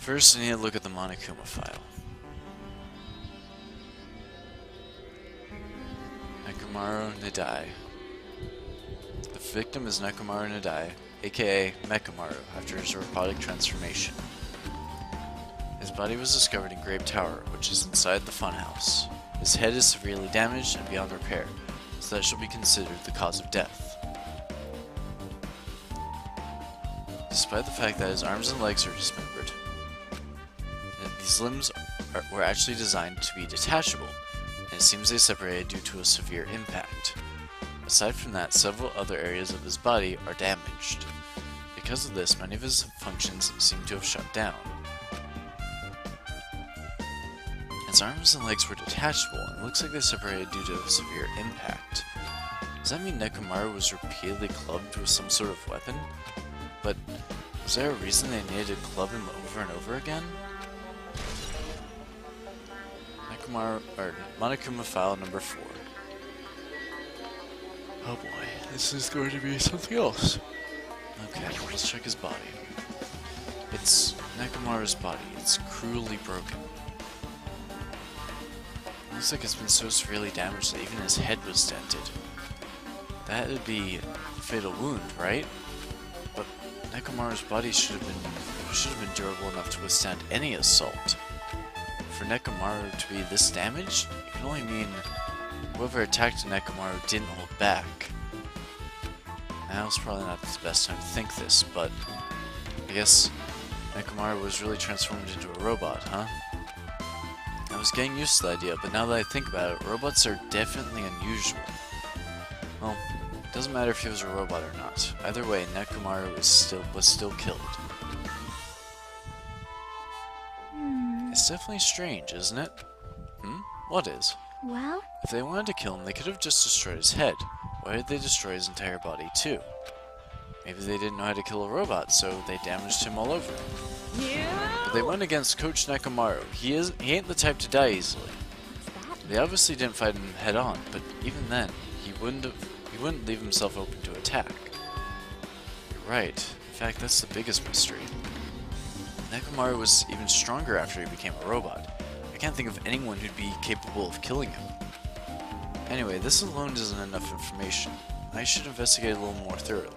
First, I need to look at the Monokuma file. Nekomaru Nadai. The victim is Nekomaru Nadai, aka Mekamaru, after his robotic transformation. His body was discovered in Grape Tower, which is inside the funhouse. His head is severely damaged and beyond repair, so that shall be considered the cause of death. Despite the fact that his arms and legs are dismembered, these limbs were actually designed to be detachable, and it seems they separated due to a severe impact. Aside from that, several other areas of his body are damaged. Because of this, many of his functions seem to have shut down. His arms and legs were detachable, and it looks like they separated due to a severe impact. Does that mean Nekomaru was repeatedly clubbed with some sort of weapon? But was there a reason they needed to club him over and over again? Monokuma file number 4. Oh boy, this is going to be something else. Okay, let's check his body. It's Nekomaru's body. It's cruelly broken. Looks like it's been so severely damaged that even his head was dented. That would be a fatal wound, right? But Nekomaru's body should have been durable enough to withstand any assault. For Nekomaru to be this damaged, it can only mean whoever attacked Nekomaru didn't hold back. Now it's probably not the best time to think this, but I guess Nekomaru was really transformed into a robot, huh? I was getting used to the idea, but now that I think about it, robots are definitely unusual. Well, it doesn't matter if he was a robot or not. Either way, Nekomaru was still killed. It's definitely strange, isn't it? What is? Well? If they wanted to kill him, they could have just destroyed his head. Why did they destroy his entire body, too? Maybe they didn't know how to kill a robot, so they damaged him all over. But they went against Coach Nekomaru. He ain't the type to die easily. They obviously didn't fight him head on, but even then, he wouldn't leave himself open to attack. You're right. In fact, that's the biggest mystery. Nekomaru was even stronger after he became a robot. I can't think of anyone who'd be capable of killing him. Anyway, this alone isn't enough information. I should investigate a little more thoroughly.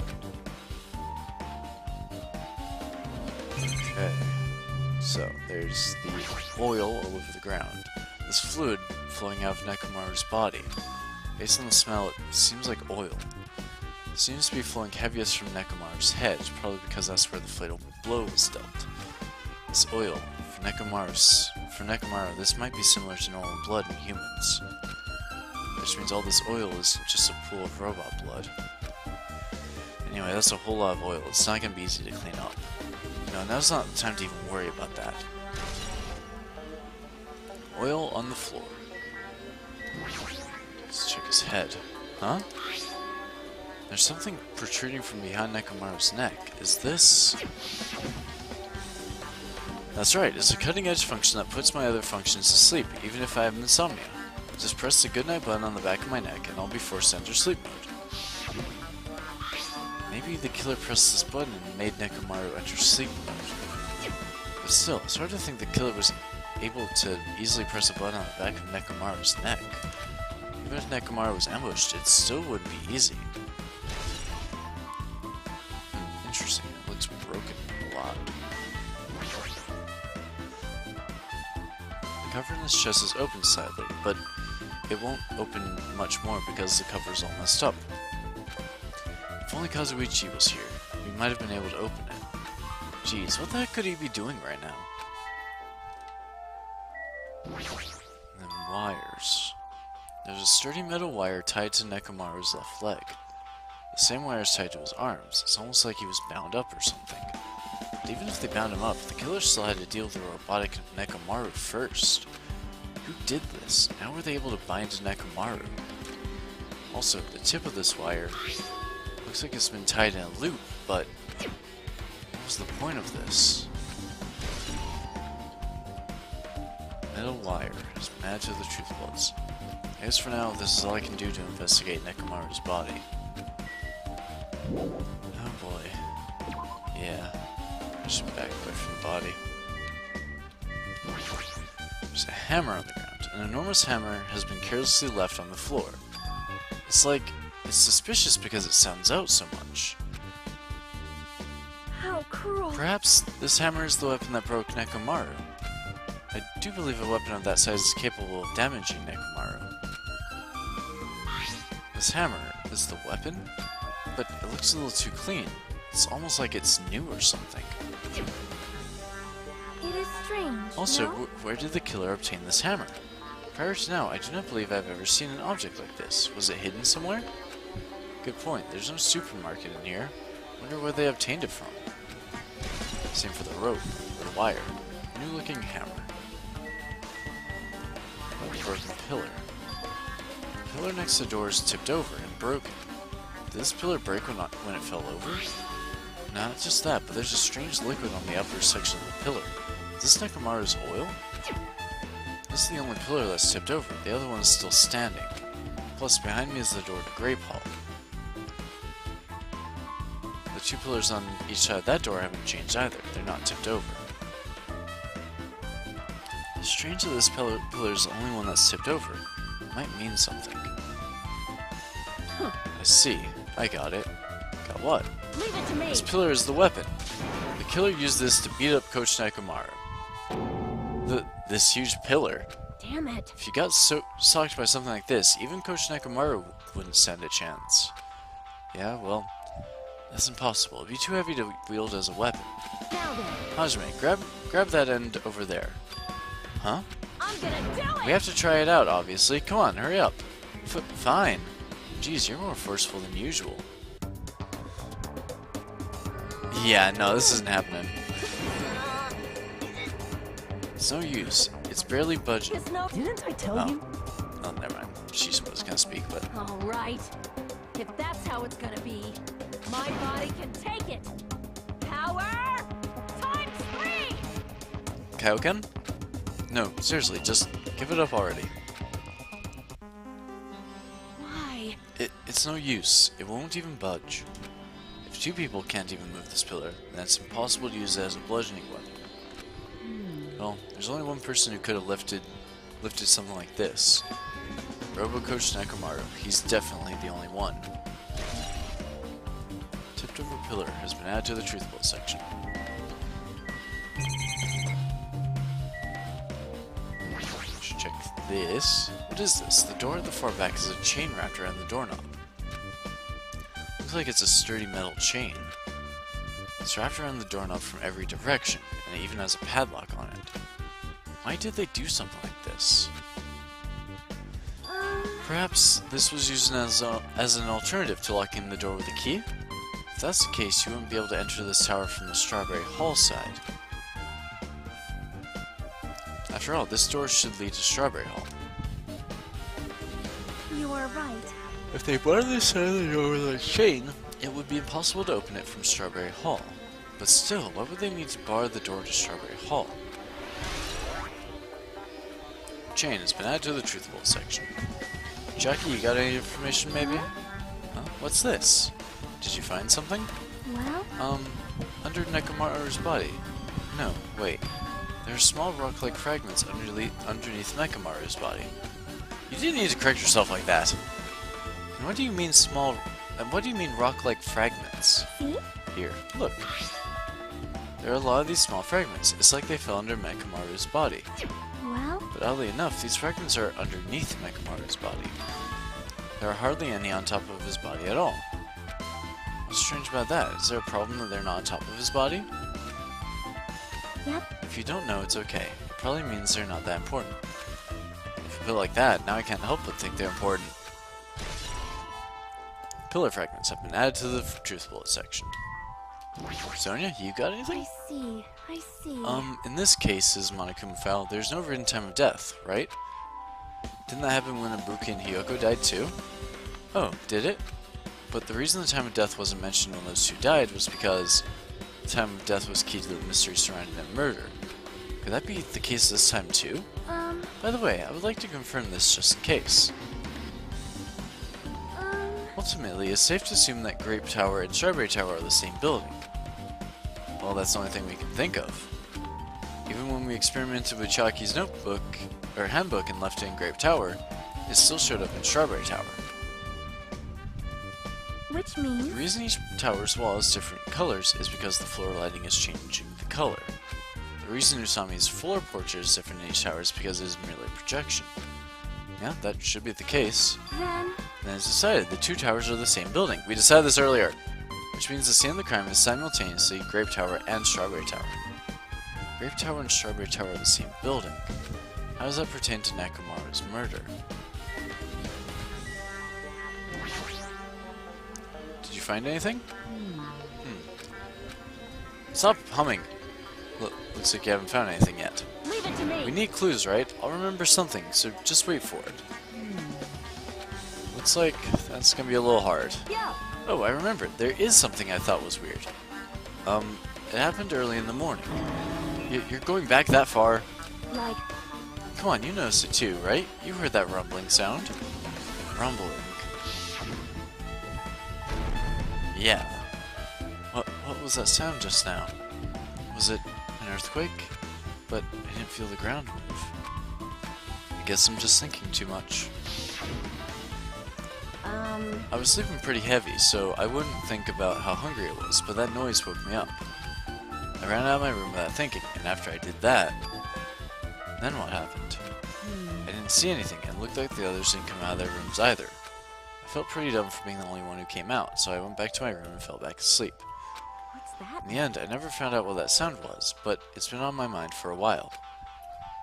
Okay, so there's the oil all over the ground. This fluid flowing out of Nekomaru's body. Based on the smell, it seems like oil. It seems to be flowing heaviest from Nekomaru's head, probably because that's where the fatal blow was dealt. This oil, for Nekomaru, this might be similar to normal blood in humans. Which means all this oil is just a pool of robot blood. Anyway, that's a whole lot of oil. It's not going to be easy to clean up. No, now's not the time to even worry about that. Oil on the floor. Let's check his head. Huh? There's something protruding from behind Nekomaru's neck. Is this... That's right, it's a cutting-edge function that puts my other functions to sleep, even if I have insomnia. Just press the goodnight button on the back of my neck, and I'll be forced to enter sleep mode. Maybe the killer pressed this button and made Nekomaru enter sleep mode. But still, it's hard to think the killer was able to easily press a button on the back of Nekomaru's neck. Even if Nekomaru was ambushed, it still wouldn't be easy. Interesting, it looks broken a lot. The cover in this chest is open slightly, but it won't open much more because the cover is all messed up. If only Kazuichi was here, we might have been able to open it. Jeez, what the heck could he be doing right now? And then wires. There's a sturdy metal wire tied to Nekomaru's left leg. The same wire is tied to his arms. It's almost like he was bound up or something. But even if they bound him up, the killer still had to deal with the robotic Nekomaru first. Who did this? How were they able to bind to Nekomaru? Also, the tip of this wire looks like it's been tied in a loop, but what was the point of this? Metal wire is mad to the truth buds. I guess for now, this is all I can do to investigate Nekomaru's body. Oh boy. Yeah. I should back away from the body. There's a hammer on the ground. An enormous hammer has been carelessly left on the floor. It's like, it's suspicious because it sounds out so much. How cruel. Perhaps this hammer is the weapon that broke Nekomaru. I do believe a weapon of that size is capable of damaging Nekomaru. This hammer is the weapon? But it looks a little too clean. It's almost like it's new or something. It is strange. Also, no? where did the killer obtain this hammer? Prior to now, I do not believe I've ever seen an object like this. Was it hidden somewhere? Good point. There's no supermarket in here. Wonder where they obtained it from. Same for the rope, the wire. New looking hammer. A broken pillar. The pillar next to the door is tipped over and broken. Did this pillar break when it fell over? Not just that, but there's a strange liquid on the upper section of the pillar. Is this Nekomaru's oil? This is the only pillar that's tipped over. The other one is still standing. Plus, behind me is the door to Grape Hall. The two pillars on each side of that door haven't changed either. They're not tipped over. It's strange that this pillar is the only one that's tipped over. It might mean something. I see. I got it. Got what? Leave it to me. This pillar is the weapon. The killer used this to beat up Coach Nekomaru. This huge pillar. Damn it. If you got socked by something like this, even Coach Nekomaru wouldn't stand a chance. Yeah, well, that's impossible. It'd be too heavy to wield as a weapon. Now then. Hajime, grab that end over there. Huh? I'm gonna do it. We have to try it out, obviously. Come on, hurry up. Fine. Jeez, you're more forceful than usual. Yeah, no, this isn't happening. It's no use. It's barely budging. It's no. Didn't I tell you? Oh, never mind. She's gonna speak, but... All right. If that's how it's gonna be, my body can take it. Power times 3. Kaioken? No, seriously, just give it up already. Why? It's no use. It won't even budge. If two people can't even move this pillar, then it's impossible to use it as a bludgeoning weapon. Well, there's only one person who could have lifted something like this. Robo-Coach Nekomaru. He's definitely the only one. Tipped over pillar has been added to the truth bullet section. Should check this. What is this? The door at the far back is a chain wrapped around the doorknob. Looks like it's a sturdy metal chain. It's wrapped around the doorknob from every direction, and it even has a padlock on it. Why did they do something like this? Perhaps this was used as an alternative to locking the door with a key? If that's the case, you wouldn't be able to enter this tower from the Strawberry Hall side. After all, this door should lead to Strawberry Hall. You are right. If they barred this side of the door with a chain, it would be impossible to open it from Strawberry Hall. But still, why would they need to bar the door to Strawberry Hall? Chain has been added to the truth bullet section. Jackie, you got any information maybe? Huh? What's this? Did you find something? Well? Under Nekomaru's body. No, wait. There are small rock-like fragments underneath Nekomaru's body. You didn't need to correct yourself like that. And what do you mean small... And what do you mean rock-like fragments? See? Here, look. There are a lot of these small fragments. It's like they fell under Nekomaru's body. Well? But oddly enough, these fragments are underneath Nekomaru's body. There are hardly any on top of his body at all. What's strange about that? Is there a problem that they're not on top of his body? Yep. If you don't know, it's okay. It probably means they're not that important. If you put it like that, now I can't help but think they're important. Pillar fragments have been added to the truth bullet section. Sonia, you got anything? I see. I see. In this case, says Monokuma Fowl, there's no written time of death, right? Didn't that happen when Ibuki and Hiyoko died too? Oh, did it? But the reason the time of death wasn't mentioned when those two died was because the time of death was key to the mystery surrounding their murder. Could that be the case this time too? By the way, I would like to confirm this just in case. Ultimately, it's safe to assume that Grape Tower and Strawberry Tower are the same building. Well, that's the only thing we can think of. Even when we experimented with Chaki's notebook, or handbook, and left it in Grape Tower, it still showed up in Strawberry Tower. Which means? The reason each tower's wall is different colors is because the floor lighting is changing the color. The reason Usami's floor portrait is different in each tower is because it is merely projection. Yeah, that should be the case. Then it's decided the two towers are the same building. We decided this earlier. Which means the scene of the crime is simultaneously Grape Tower and Strawberry Tower. Grape Tower and Strawberry Tower are the same building. How does that pertain to Nekomaru's murder? Did you find anything? Stop humming. Looks like you haven't found anything yet. Leave it to me. We need clues, right? I'll remember something, so just wait for it. Looks like that's gonna be a little hard. Yeah. Oh, I remembered. There is something I thought was weird. It happened early in the morning. You're going back that far? Like, Come on, you noticed it too, right? You heard that rumbling sound. Rumbling. Yeah. What was that sound just now? Was it an earthquake? But I didn't feel the ground move. I guess I'm just thinking too much. I was sleeping pretty heavy, so I wouldn't think about how hungry I was, but that noise woke me up. I ran out of my room without thinking, and after I did that, then what happened? I didn't see anything, and it looked like the others didn't come out of their rooms either. I felt pretty dumb for being the only one who came out, so I went back to my room and fell back asleep. what's that? In the end, I never found out what that sound was, but it's been on my mind for a while.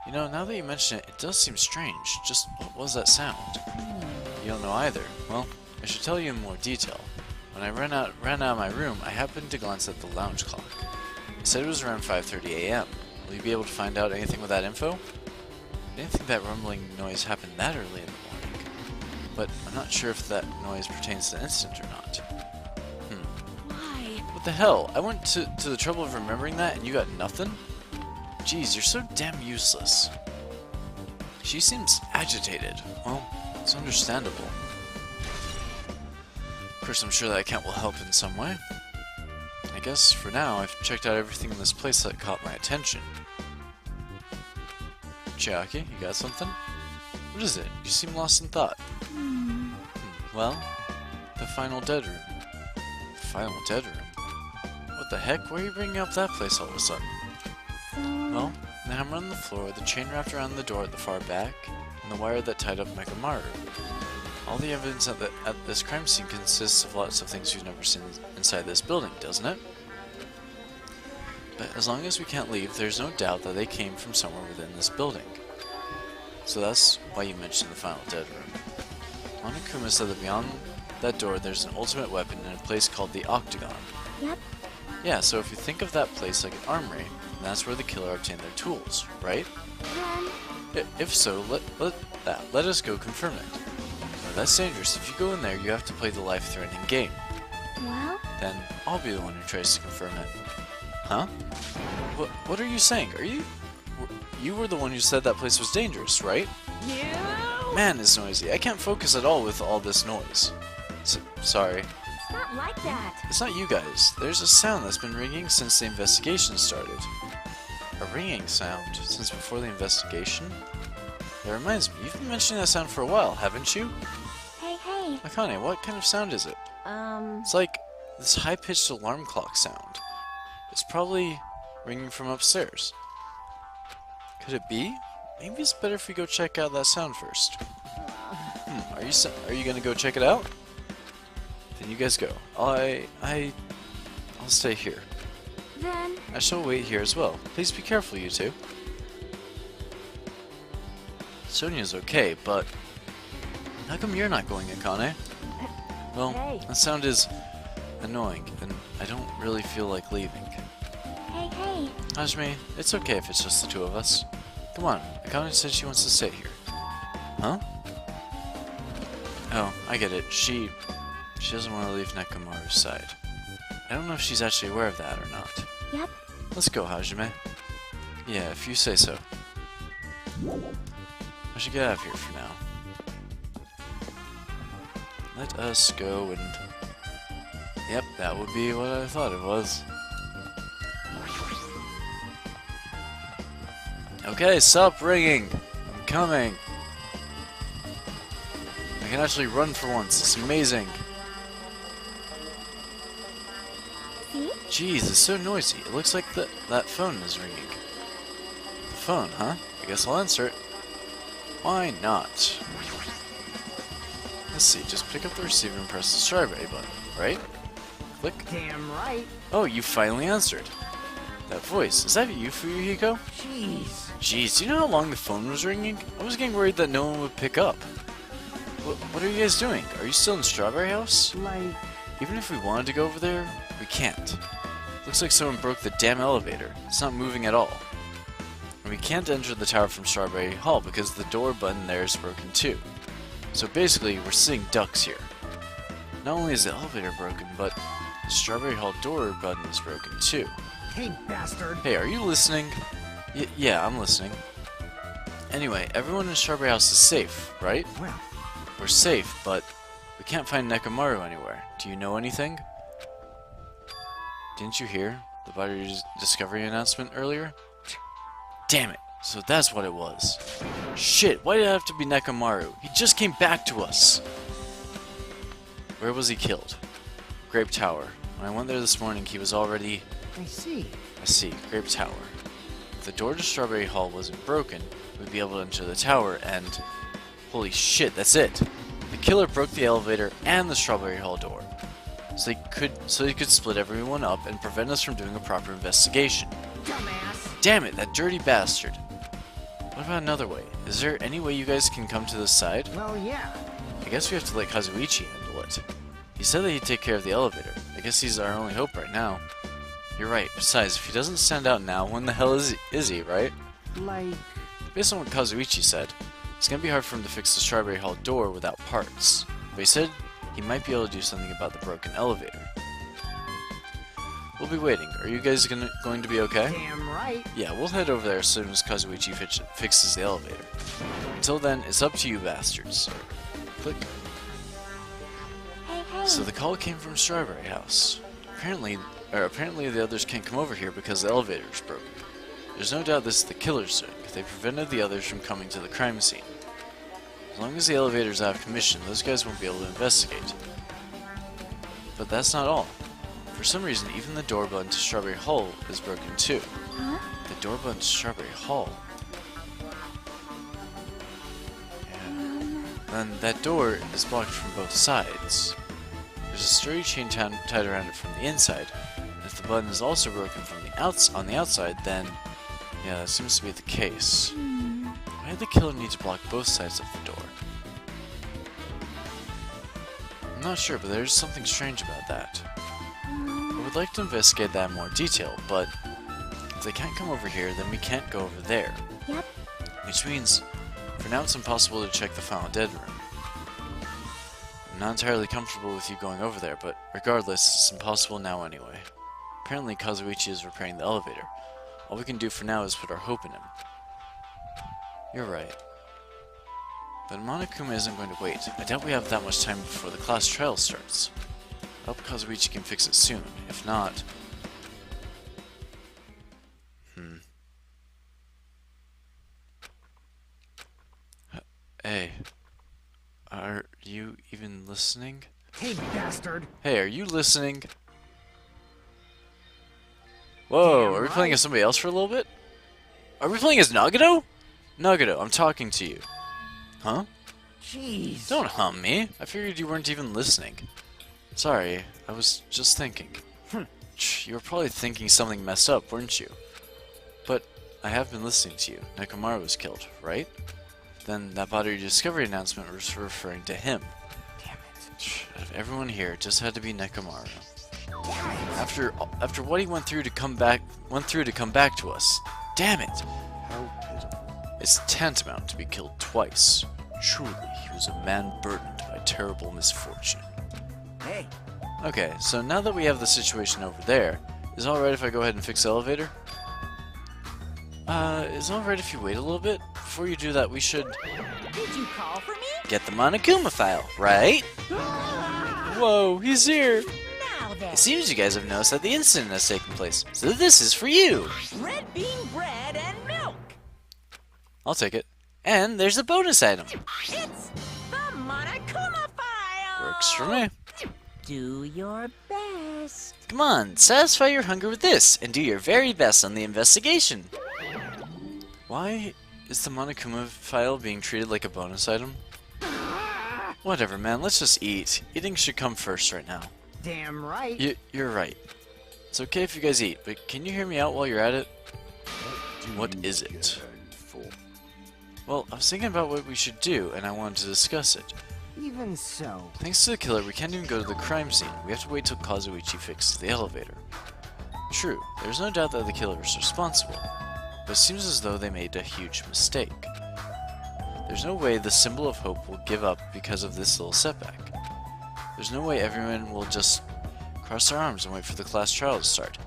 You know, now that you mention it, it does seem strange. Just what was that sound? You don't know either. Well, I should tell you in more detail. When I ran out of my room, I happened to glance at the lounge clock. It said it was around 5:30 a.m. Will you be able to find out anything with that info? I didn't think that rumbling noise happened that early in the morning, but I'm not sure if that noise pertains to the incident or not. Why? What the hell? I went to the trouble of remembering that and you got nothing? Jeez, you're so damn useless. She seems agitated. Well, it's understandable. Of course, I'm sure that account will help in some way. I guess, for now, I've checked out everything in this place that caught my attention. Chiaki, you got something? What is it? You seem lost in thought. Well, the final dead room. The final dead room? What the heck? Why are you bringing up that place all of a sudden? Well, the hammer on the floor, the chain wrapped around the door at the far back, and the wire that tied up Nekomaru. All the evidence at this crime scene consists of lots of things you've never seen inside this building, doesn't it? But as long as we can't leave, there's no doubt that they came from somewhere within this building. So that's why you mentioned the final dead room. Monokuma said that beyond that door there's an ultimate weapon in a place called the Octagon. Yep. Yeah, so if you think of that place like an armory, that's where the killer obtained their tools, right? If so, let us go confirm it. No, that's dangerous. If you go in there, you have to play the life-threatening game. Well? Then I'll be the one who tries to confirm it. Huh? What are you saying? You were the one who said that place was dangerous, right? You? Man, it's noisy. I can't focus at all with all this noise. Sorry. It's not like that. It's not you guys. There's a sound that's been ringing since the investigation started. A ringing sound since before the investigation? That reminds me, you've been mentioning that sound for a while, haven't you? Hey. Akane, what kind of sound is it? It's like this high-pitched alarm clock sound. It's probably ringing from upstairs. Could it be? Maybe it's better if we go check out that sound first. Are you gonna go check it out? Then you guys go. I'll stay here. Then? I shall wait here as well. Please be careful, you two. Sonia's okay, but how come you're not going, Akane? Well, Hey. that sound is annoying, and I don't really feel like leaving. Hey. Hajime, it's okay if it's just the two of us. Come on, Akane said she wants to stay here. Huh? Oh, I get it. She doesn't want to leave Nekomaru's side. I don't know if she's actually aware of that or not. Yep. Let's go, Hajime. Yeah, if you say so. I should get out of here for now. Let us go and... Yep, that would be what I thought it was. Okay, stop ringing. I'm coming. I can actually run for once. It's amazing. See? Jeez, it's so noisy. It looks like that phone is ringing. The phone, huh? I guess I'll answer it. Why not? Let's see, just pick up the receiver and press the strawberry button, right? Click. Damn right. Oh, you finally answered. That voice, is that you, Fuyuhiko? Jeez. Do you know how long the phone was ringing? I was getting worried that no one would pick up. What are you guys doing? Are you still in Strawberry House? Like, Even if we wanted to go over there, we can't. Looks like someone broke the damn elevator. It's not moving at all. And we can't enter the tower from Strawberry Hall because the door button there is broken too. So basically, we're sitting ducks here. Not only is the elevator broken, but the Strawberry Hall door button is broken too. hey, bastard. Hey, are you listening? Yeah, I'm listening. Anyway, everyone in Strawberry House is safe, right? Well, We're safe, but we can't find Nekomaru anywhere. Do you know anything? Didn't you hear the Battery Discovery announcement earlier? Damn it! So that's what it was. Shit, why did it have to be Nekomaru? He just came back to us! Where was he killed? Grape Tower. When I went there this morning, he was already... I see. I see, Grape Tower. If the door to Strawberry Hall wasn't broken, we'd be able to enter the tower and... Holy shit, that's it! The killer broke the elevator and the Strawberry Hall door. So he could split everyone up and prevent us from doing a proper investigation. Dumbass. Damn it, that dirty bastard! What about another way? Is there any way you guys can come to this side? Well, yeah. I guess we have to let Kazuichi handle it. He said that he'd take care of the elevator. I guess he's our only hope right now. You're right. Besides, if he doesn't stand out now, when the hell is he, right? Like, Based on what Kazuichi said, it's gonna be hard for him to fix the Strawberry Hall door without parts. But he said he might be able to do something about the broken elevator. We'll be waiting. Are you guys going to be okay? damn right. Yeah, we'll head over there as soon as Kazuichi fixes the elevator. Until then, it's up to you bastards. Click. Hey. So the call came from Strawberry House. Apparently the others can't come over here because the elevator is broken. There's no doubt this is the killer's doing. They prevented the others from coming to the crime scene. As long as the elevator's out of commission, those guys won't be able to investigate. But that's not all. For some reason, even the door button to Strawberry Hall is broken too. Huh? The door button to Strawberry Hall. Yeah. Then that door is blocked from both sides. There's a sturdy chain tied around it from the inside. And if the button is also broken from on the outside, then yeah, that seems to be the case. Why did the killer need to block both sides of the door? I'm not sure, but there's something strange about that. I would like to investigate that in more detail, but if they can't come over here, then we can't go over there. Yep. Which means, for now it's impossible to check the final dead room. I'm not entirely comfortable with you going over there, but regardless, it's impossible now anyway. Apparently Kazuichi is repairing the elevator. All we can do for now is put our hope in him. You're right. But Monokuma isn't going to wait. I doubt we have that much time before the class trial starts. I hope Kazuichi can fix it soon. If not... Hey. Are you even listening? hey, bastard. Hey, are you listening? Whoa, Damn are we right. playing as somebody else for a little bit? Are we playing as Nagito? Nagito, I'm talking to you. Huh? Jeez. Don't hum me. I figured you weren't even listening. Sorry, I was just thinking. You were probably thinking something messed up, weren't you? But I have been listening to you. Nekomaru was killed, right? Then that Battery Discovery announcement was referring to him. Damn it. Out of everyone here, it just had to be Nekomaru. After what he went through to come back to us. Damn it! How pitiful. It's tantamount to be killed twice. Truly, he was a man burdened by terrible misfortune. Hey, Okay, so now that we have the situation over there, is it alright if I go ahead and fix the elevator? Is it alright if you wait a little bit? Before you do that, we should Did you call for me? get the Monokuma file, right? Whoa, he's here! Now then. It seems you guys have noticed that the incident has taken place, so this is for you! Red bean bread and milk. I'll take it. And there's a bonus item. It's the Monokuma file! Works for me. Do your best. Come on, satisfy your hunger with this, and do your very best on the investigation. Why is the Monokuma file being treated like a bonus item? Whatever, man, let's just eat. Eating should come first right now. Damn right. You're right. It's okay if you guys eat, but can you hear me out while you're at it? What is it? Well, I was thinking about what we should do, and I wanted to discuss it. Even so. Thanks to the killer, we can't even go to the crime scene. We have to wait till Kazuichi fixes the elevator. True, there's no doubt that the killer is responsible, but it seems as though they made a huge mistake. There's no way the symbol of hope will give up because of this little setback. There's no way everyone will just cross their arms and wait for the class trial to start.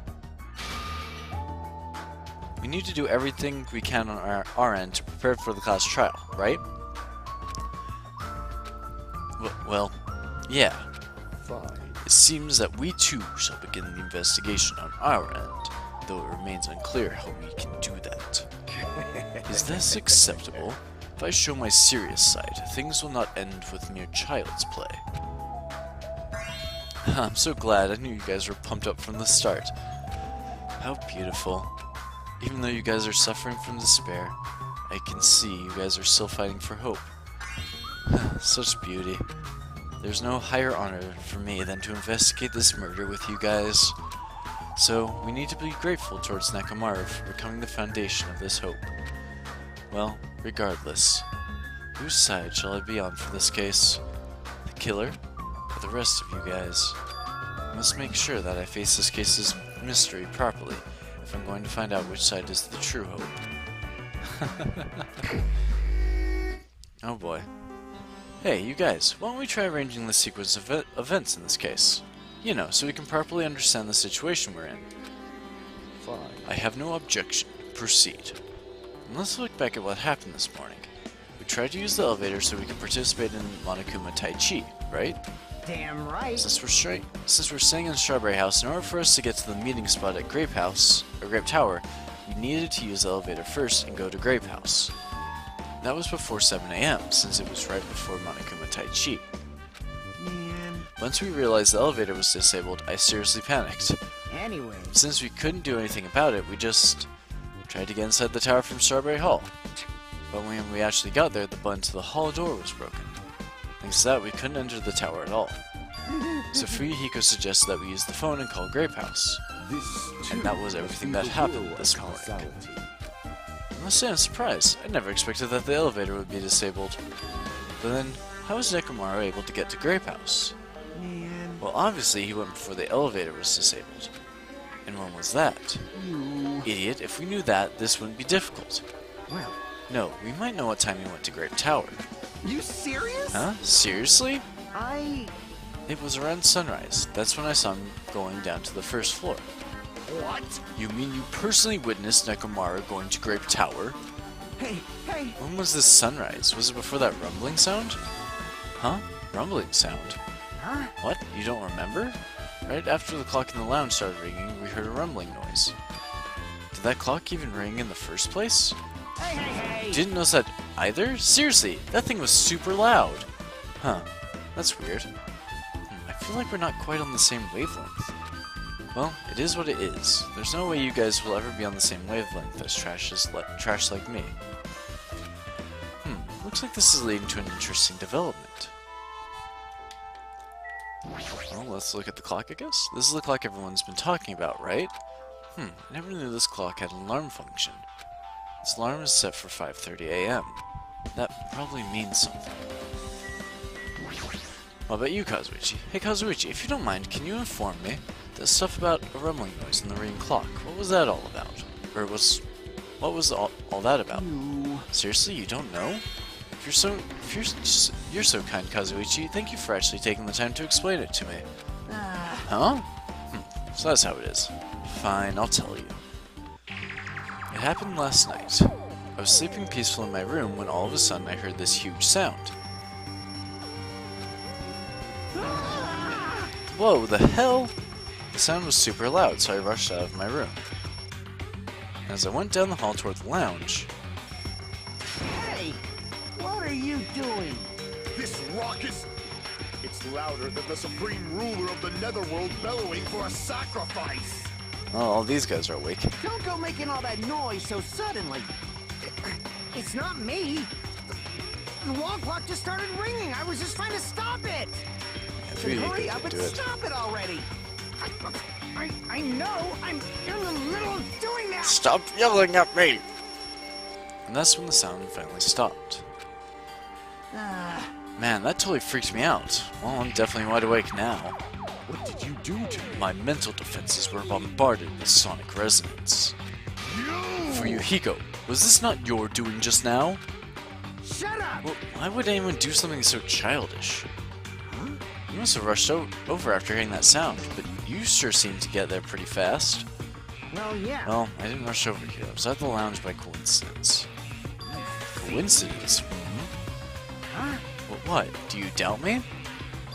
We need to do everything we can on our end to prepare for the class trial, right? Well, yeah. Fine. It seems that we too shall begin the investigation on our end, though it remains unclear how we can do that. Is this acceptable? If I show my serious side, things will not end with mere child's play. I'm so glad. I knew you guys were pumped up from the start. How beautiful. Even though you guys are suffering from despair, I can see you guys are still fighting for hope. Such beauty. There's no higher honor for me than to investigate this murder with you guys. So, we need to be grateful towards Nekomaru for becoming the foundation of this hope. Well, regardless, whose side shall I be on for this case? The killer? Or the rest of you guys? I must make sure that I face this case's mystery properly if I'm going to find out which side is the true hope. Oh boy. Hey, you guys, why don't we try arranging the sequence of events in this case? You know, so we can properly understand the situation we're in. Fine. I have no objection. Proceed. And let's look back at what happened this morning. We tried to use the elevator so we could participate in Monokuma Tai Chi, right? Damn right. Since we're staying in Strawberry House, in order for us to get to the meeting spot at Grape House, or Grape Tower, we needed to use the elevator first and go to Grape House. That was before 7 AM, since it was right before Monokuma Tai Chi. Man. Once we realized the elevator was disabled, I seriously panicked. Anyway. Since we couldn't do anything about it, we just tried to get inside the tower from Strawberry Hall. But when we actually got there, the button to the hall door was broken. Thanks to that, we couldn't enter the tower at all. So Fuyuhiko suggested that we use the phone and call Grape House. And that was everything that happened this morning. I must say I'm surprised. I never expected that the elevator would be disabled. But then, how was Nekomaru able to get to Grape House? Man. Well, obviously he went before the elevator was disabled. And when was that? You. Idiot, if we knew that, this wouldn't be difficult. Well. No, we might know what time he went to Grape Tower. You serious? Huh? Seriously? It was around sunrise. That's when I saw him going down to the first floor. What? You mean you personally witnessed Nekomaru going to Grape Tower? Hey. When was this sunrise? Was it before that rumbling sound? Huh? Rumbling sound? Huh? What? You don't remember? Right after the clock in the lounge started ringing, we heard a rumbling noise. Did that clock even ring in the first place? Hey. You didn't notice that either? Seriously, that thing was super loud. Huh. That's weird. I feel like we're not quite on the same wavelength. Well, it is what it is. There's no way you guys will ever be on the same wavelength as trash like me. Looks like this is leading to an interesting development. Well, let's look at the clock, I guess. This is the clock everyone's been talking about, right? I never knew this clock had an alarm function. This alarm is set for 5:30 AM. That probably means something. What about you, Kazuichi? Hey, Kazuichi, if you don't mind, can you inform me? The stuff about a rumbling noise in the ringing clock. What was that all about? Or what was all that about? Seriously, you don't know? You're so kind, Kazuichi. Thank you for actually taking the time to explain it to me. Huh? So that's how it is. Fine, I'll tell you. It happened last night. I was sleeping peaceful in my room when all of a sudden I heard this huge sound. Whoa, the hell? The sound was super loud, so I rushed out of my room. As I went down the hall toward the lounge, are you doing? This raucous... It's louder than the supreme ruler of the netherworld bellowing for a sacrifice. Oh, all these guys are awake. Don't go making all that noise so suddenly. It's not me. The wall clock just started ringing. I was just trying to stop it. Yeah, So Fuyuhiko hurry can up and do it. stop it already. I know. I'm in the middle of doing that. Stop yelling at me! And that's when the sound finally stopped. Man, that totally freaked me out. Well, I'm definitely wide awake now. What did you do to me? My mental defenses were bombarded with sonic resonance. Fuyuhiko, was this not your doing just now? Shut up. Well, why would anyone do something so childish? Huh? You must have rushed over after hearing that sound, but you sure seemed to get there pretty fast. Well, yeah. Well, I didn't rush over here. I was at the lounge by coincidence. Coincidence? Huh? Well, what? Do you doubt me?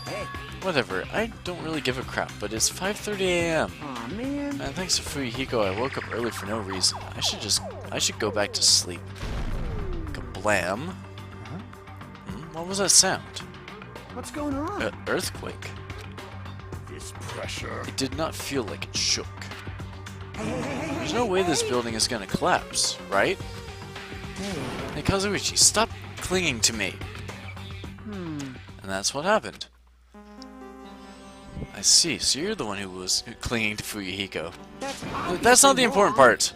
Hey. Whatever, I don't really give a crap, but it's 5:30 a.m. Aw, man. And thanks to Fuyuhiko, I woke up early for no reason. I should go back to sleep. Kablam. What was that sound? What's going on? Earthquake. This pressure. It did not feel like it shook. Hey, There's no way this building is gonna collapse, right? Hey, Kazuichi, stop clinging to me. And that's what happened. I see, so you're the one who was clinging to Fuyuhiko. That's not the important part.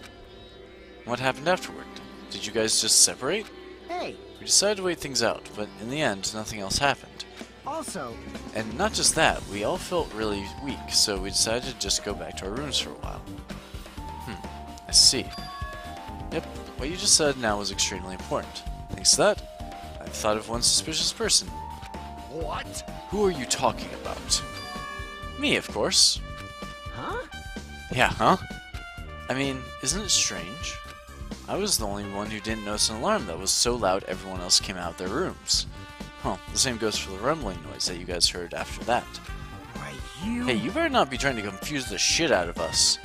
What happened afterward? Did you guys just separate? Hey, We decided to wait things out, but in the end, nothing else happened. also, And not just that, we all felt really weak, so we decided to just go back to our rooms for a while. I see. Yep, what you just said now was extremely important. Thanks to that, I've thought of one suspicious person. What? Who are you talking about? Me, of course. huh? Yeah, huh? I mean, isn't it strange? I was the only one who didn't notice an alarm that was so loud everyone else came out of their rooms. Well, the same goes for the rumbling noise that you guys heard after that. Why, you... Hey, you better not be trying to confuse the shit out of us.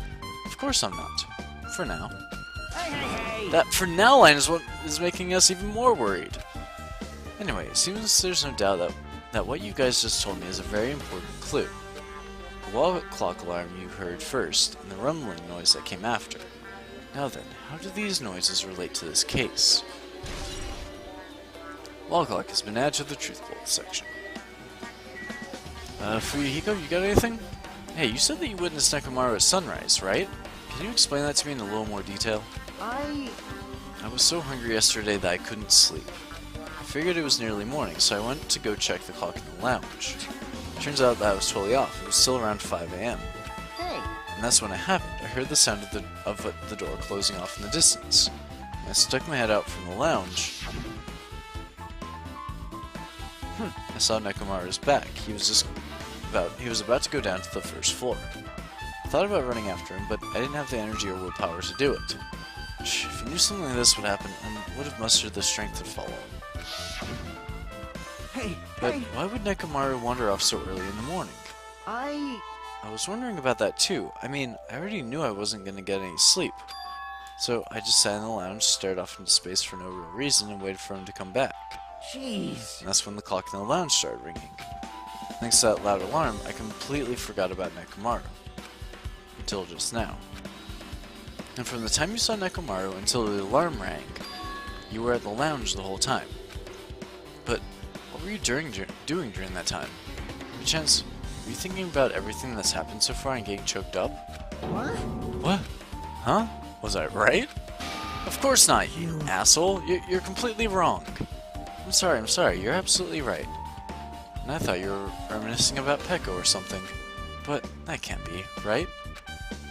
Of course I'm not. For now. Hey. That "for now" line is what is making us even more worried. Anyway, it seems there's no doubt that what you guys just told me is a very important clue. The wall clock alarm you heard first, and the rumbling noise that came after. Now then, how do these noises relate to this case? Wall clock has been added to the truth bolt section. Fuyuhiko, you got anything? Hey, you said that you witnessed Nekomaru at sunrise, right? Can you explain that to me in a little more detail? I was so hungry yesterday that I couldn't sleep. I figured it was nearly morning, so I went to go check the clock in the lounge. Turns out that I was totally off. It was still around 5 a.m. Hey. And that's when it happened. I heard the sound of the door closing off in the distance. I stuck my head out from the lounge. I saw Nekomaru's back. He was about to go down to the first floor. I thought about running after him, but I didn't have the energy or willpower to do it. If I knew something like this would happen, I would have mustered the strength to follow him. Hey. But why would Nekomaru wander off so early in the morning? I was wondering about that too. I mean, I already knew I wasn't going to get any sleep. So I just sat in the lounge, stared off into space for no real reason, and waited for him to come back. Jeez. And that's when the clock in the lounge started ringing. Thanks to that loud alarm, I completely forgot about Nekomaru. Until just now. And from the time you saw Nekomaru until the alarm rang, you were at the lounge the whole time. But what were you doing during that time? Any chance, were you thinking about everything that's happened so far and getting choked up? What? What? Huh? Was I right? Of course not, you asshole. You're completely wrong. I'm sorry. You're absolutely right. And I thought you were reminiscing about Peko or something. But that can't be, right?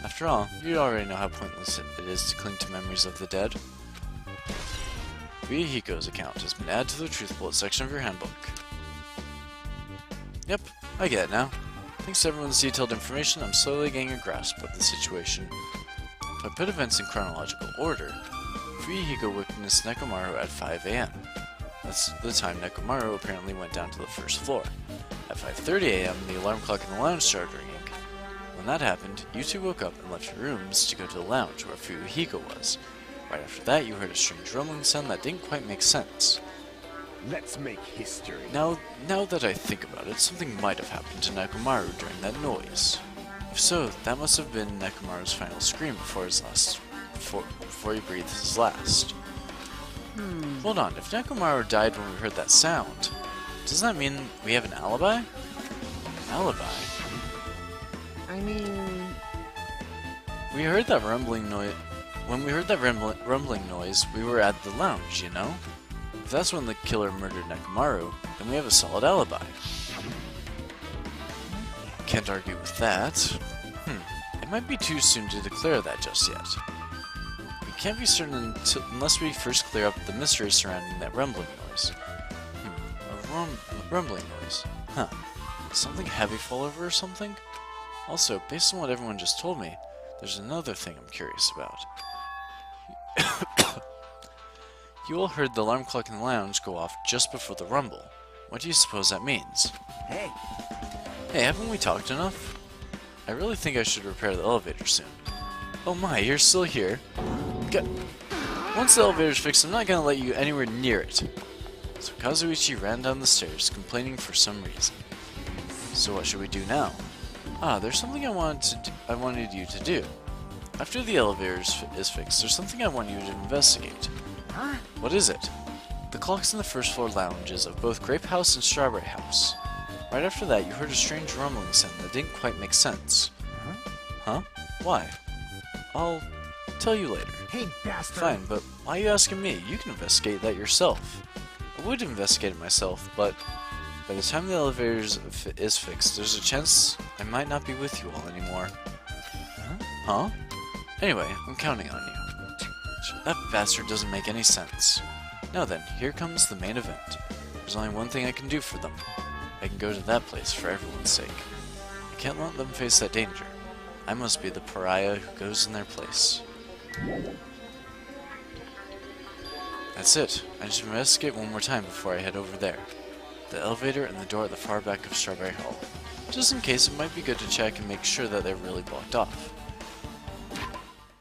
After all, you already know how pointless it is to cling to memories of the dead. Fuyuhiko's account has been added to the truth bullet section of your handbook. Yep, I get it now. Thanks to everyone's detailed information, I'm slowly getting a grasp of the situation. If I put events in chronological order, Fuyuhiko witnessed Nekomaru at 5 a.m. That's the time Nekomaru apparently went down to the first floor. At 5:30 a.m., the alarm clock in the lounge started ringing. When that happened, you two woke up and left your rooms to go to the lounge where Fuyuhiko was. Right after that, you heard a strange rumbling sound that didn't quite make sense. Let's make history. Now that I think about it, something might have happened to Nekomaru during that noise. If so, that must have been Nekomaru's final scream before he breathed his last. Hold on, if Nekomaru died when we heard that sound, does that mean we have an alibi? Alibi? I mean... We heard that rumbling noise. When we heard that rumbling noise, we were at the lounge, you know? If that's when the killer murdered Nekomaru, then we have a solid alibi. Can't argue with that. It might be too soon to declare that just yet. We can't be certain unless we first clear up the mystery surrounding that rumbling noise. A rumbling noise. Huh. Something heavy fall over or something? Also, based on what everyone just told me, there's another thing I'm curious about. You all heard the alarm clock in the lounge go off just before the rumble. What do you suppose that means? Hey, Hey, haven't we talked enough? I really think I should repair the elevator soon. Oh my, you're still here. Once the elevator's fixed, I'm not gonna let you anywhere near it. So Kazuichi ran down the stairs, complaining for some reason. So what should we do now? There's something I wanted you to do. After the elevator is fixed, there's something I want you to investigate. huh? What is it? The clocks in the first floor lounges of both Grape House and Strawberry House. Right after that, you heard a strange rumbling sound that didn't quite make sense. Huh? Why? I'll tell you later. Hey, bastard! Fine, but why are you asking me? You can investigate that yourself. I would investigate it myself, but by the time the elevator is fixed, there's a chance I might not be with you all anymore. Huh? Anyway, I'm counting on you. That bastard doesn't make any sense. Now then, here comes the main event. There's only one thing I can do for them. I can go to that place for everyone's sake. I can't let them face that danger. I must be the pariah who goes in their place. That's it. I just investigate one more time before I head over there. The elevator and the door at the far back of Strawberry Hall. Just in case, it might be good to check and make sure that they're really blocked off.